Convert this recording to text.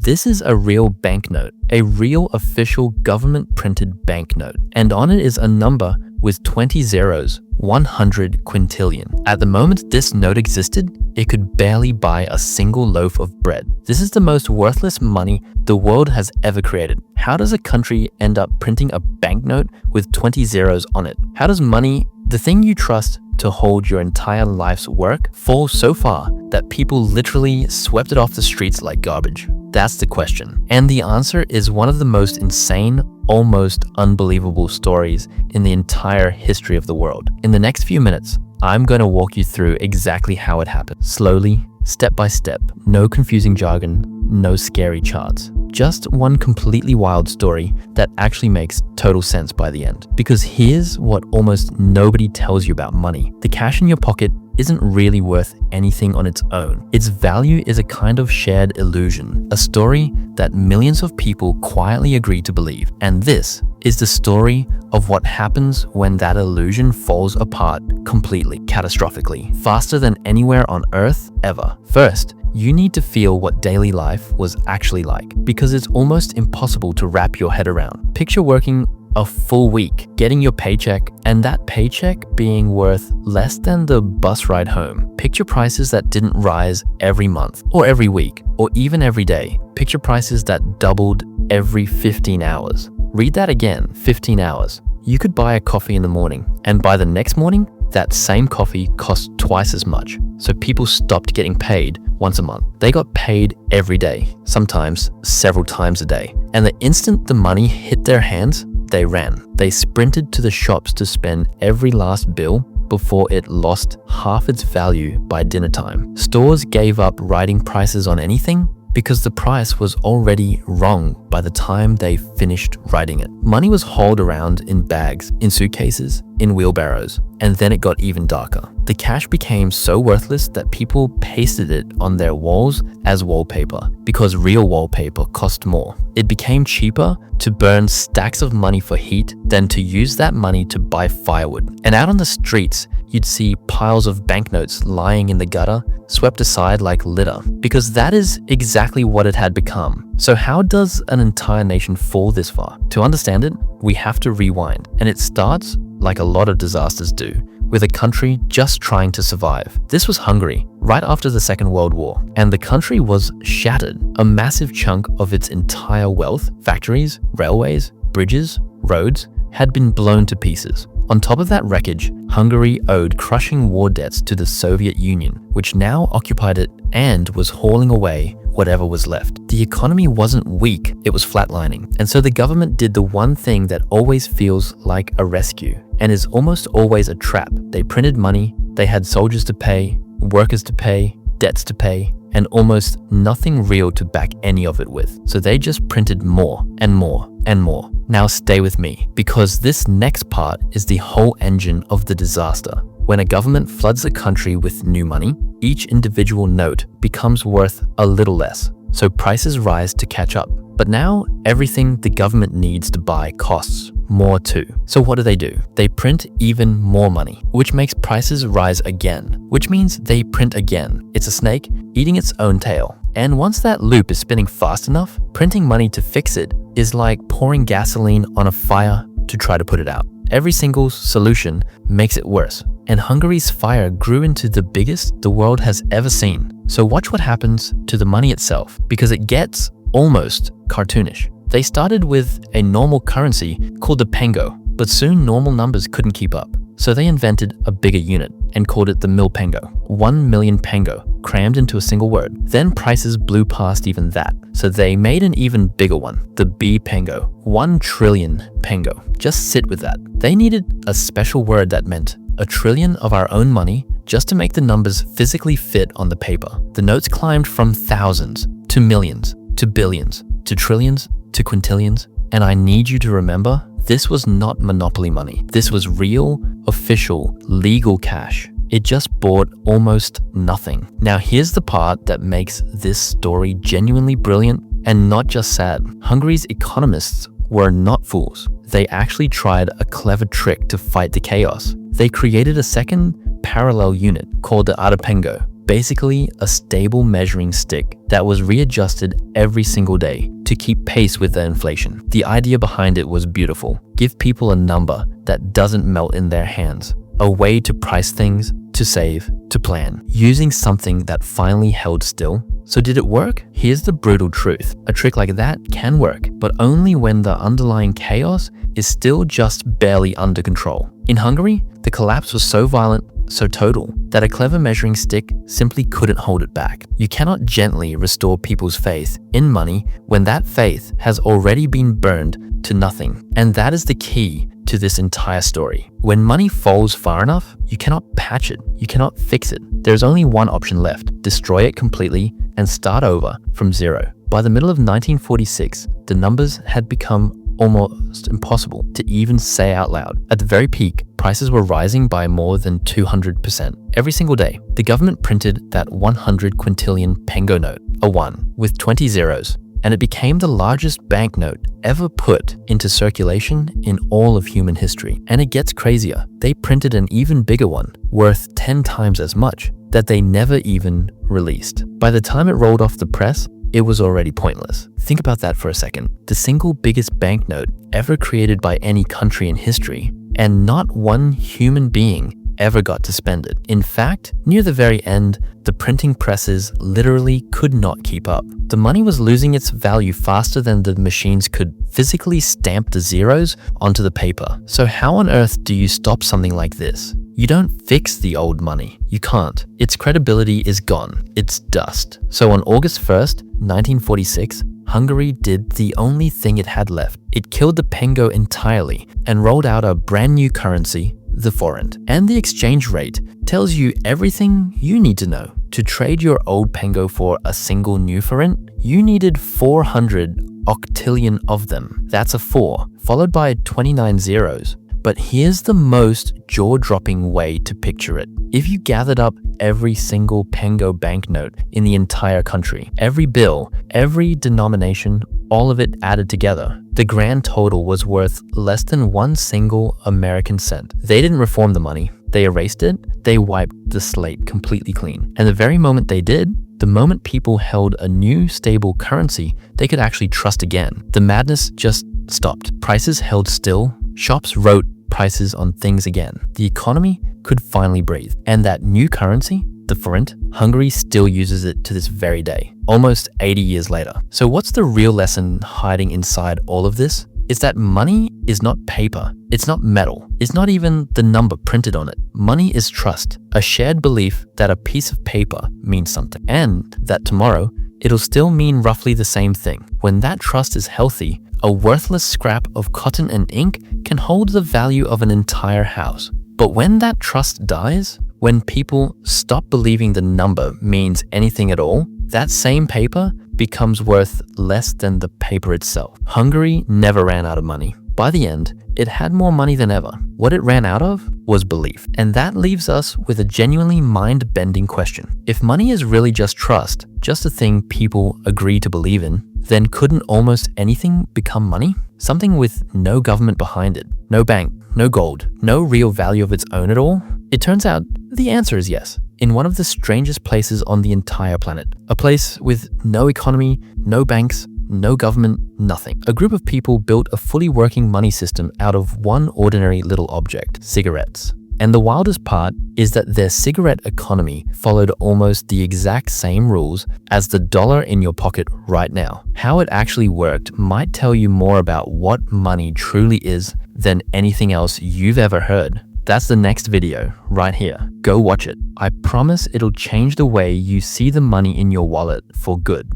This is a real banknote, a real official government printed banknote, and on it is a number with 20 zeros, 100 quintillion. At the moment this note existed, it could barely buy a single loaf of bread. This is the most worthless money the world has ever created. How does a country end up printing a banknote with 20 zeros on it? How does money, the thing you trust to hold your entire life's work, fall so far that people literally swept it off the streets like garbage? That's the question. And the answer is one of the most insane, almost unbelievable stories in the entire history of the world. In the next few minutes, I'm going to walk you through exactly how it happened. Slowly, step by step, no confusing jargon, no scary charts. Just one completely wild story that actually makes total sense by the end. Because here's what almost nobody tells you about money. The cash in your pocket isn't really worth anything on its own. Its value is a kind of shared illusion, a story that millions of people quietly agree to believe. And this is the story of what happens when that illusion falls apart completely, catastrophically, faster than anywhere on earth ever. First, you need to feel what daily life was actually like, because it's almost impossible to wrap your head around. Picture working a full week, getting your paycheck, and that paycheck being worth less than the bus ride home. Picture prices that didn't rise every month, or every week, or even every day. Picture prices that doubled every 15 hours. Read that again, 15 hours. You could buy a coffee in the morning, and by the next morning, that same coffee cost twice as much. So people stopped getting paid once a month. They got paid every day, sometimes several times a day. And the instant the money hit their hands, they ran. They sprinted to the shops to spend every last bill before it lost half its value by dinner time. Stores gave up writing prices on anything because the price was already wrong by the time they finished writing it. Money was hauled around in bags, in suitcases, in wheelbarrows, and then it got even darker. The cash became so worthless that people pasted it on their walls as wallpaper because real wallpaper cost more. It became cheaper to burn stacks of money for heat than to use that money to buy firewood. And out on the streets, you'd see piles of banknotes lying in the gutter, swept aside like litter, because that is exactly what it had become. So how does an entire nation fall this far? To understand it, we have to rewind, and it starts, like a lot of disasters do, with a country just trying to survive. This was Hungary, right after the Second World War, and the country was shattered. A massive chunk of its entire wealth, factories, railways, bridges, roads, had been blown to pieces. On top of that wreckage, Hungary owed crushing war debts to the Soviet Union, which now occupied it and was hauling away whatever was left. The economy wasn't weak, it was flatlining. And so the government did the one thing that always feels like a rescue and is almost always a trap. They printed money, they had soldiers to pay, workers to pay, debts to pay, and almost nothing real to back any of it with. So they just printed more and more and more. Now stay with me, because this next part is the whole engine of the disaster. When a government floods a country with new money, each individual note becomes worth a little less, so prices rise to catch up. But now, everything the government needs to buy costs more too. So what do? They print even more money, which makes prices rise again, which means they print again. It's a snake eating its own tail. And once that loop is spinning fast enough, printing money to fix it is like pouring gasoline on a fire to try to put it out. Every single solution makes it worse. And Hungary's fire grew into the biggest the world has ever seen. So watch what happens to the money itself, because it gets almost cartoonish. They started with a normal currency called the pengo, but soon normal numbers couldn't keep up. So they invented a bigger unit and called it the mil pengo. 1 million pengo, crammed into a single word. Then prices blew past even that. So they made an even bigger one, the B pengo, 1 trillion pengo. Just sit with that. They needed a special word that meant a trillion of our own money just to make the numbers physically fit on the paper. The notes climbed from thousands to millions to billions to trillions to quintillions. And I need you to remember, this was not monopoly money. This was real, official, legal cash. It just bought almost nothing. Now here's the part that makes this story genuinely brilliant and not just sad. Hungary's economists were not fools. They actually tried a clever trick to fight the chaos. They created a second parallel unit called the Pengo, basically a stable measuring stick that was readjusted every single day to keep pace with the inflation. The idea behind it was beautiful. Give people a number that doesn't melt in their hands, a way to price things, to save, to plan, using something that finally held still. So did it work? Here's the brutal truth. A trick like that can work, but only when the underlying chaos is still just barely under control. In Hungary, the collapse was so violent, so total, that a clever measuring stick simply couldn't hold it back. You cannot gently restore people's faith in money when that faith has already been burned to nothing. And that is the key to this entire story. When money falls far enough, you cannot patch it, you cannot fix it. There's only one option left: destroy it completely and start over from zero. By the middle of 1946, the numbers had become almost impossible to even say out loud. At the very peak, prices were rising by more than 200%. Every single day, the government printed that 100 quintillion pengo note, a 1 with 20 zeros, and it became the largest banknote ever put into circulation in all of human history. And it gets crazier. They printed an even bigger one, worth 10 times as much, that they never even released. By the time it rolled off the press, it was already pointless. Think about that for a second. The single biggest banknote ever created by any country in history, and not one human being ever got to spend it. In fact, near the very end, the printing presses literally could not keep up. The money was losing its value faster than the machines could physically stamp the zeros onto the paper. So how on earth do you stop something like this? You don't fix the old money. You can't. Its credibility is gone. It's dust. So on August 1st, 1946, Hungary did the only thing it had left. It killed the pengo entirely and rolled out a brand new currency, the forint. And the exchange rate tells you everything you need to know. To trade your old pengo for a single new forint, you needed 400 octillion of them. That's a 4, followed by 29 zeros. But here's the most jaw-dropping way to picture it. If you gathered up every single pengo banknote in the entire country, every bill, every denomination, all of it added together, the grand total was worth less than one single American cent. They didn't reform the money. They erased it. They wiped the slate completely clean. And the very moment they did, the moment people held a new stable currency they could actually trust again, the madness just stopped. Prices held still. Shops wrote prices on things again. The economy could finally breathe. And that new currency, the forint, Hungary still uses it to this very day, almost 80 years later. So what's the real lesson hiding inside all of this? Is that money is not paper, it's not metal, it's not even the number printed on it. Money is trust, a shared belief that a piece of paper means something, and that tomorrow it'll still mean roughly the same thing. When that trust is healthy, a worthless scrap of cotton and ink can hold the value of an entire house. But when that trust dies, when people stop believing the number means anything at all, that same paper becomes worth less than the paper itself. Hungary never ran out of money. By the end, it had more money than ever. What it ran out of was belief. And that leaves us with a genuinely mind-bending question. If money is really just trust, just a thing people agree to believe in, then couldn't almost anything become money? Something with no government behind it, no bank, no gold, no real value of its own at all? It turns out the answer is yes. In one of the strangest places on the entire planet, a place with no economy, no banks, no government, nothing. A group of people built a fully working money system out of one ordinary little object, cigarettes. And the wildest part is that their cigarette economy followed almost the exact same rules as the dollar in your pocket right now. How it actually worked might tell you more about what money truly is than anything else you've ever heard. That's the next video right here. Go watch it. I promise it'll change the way you see the money in your wallet for good.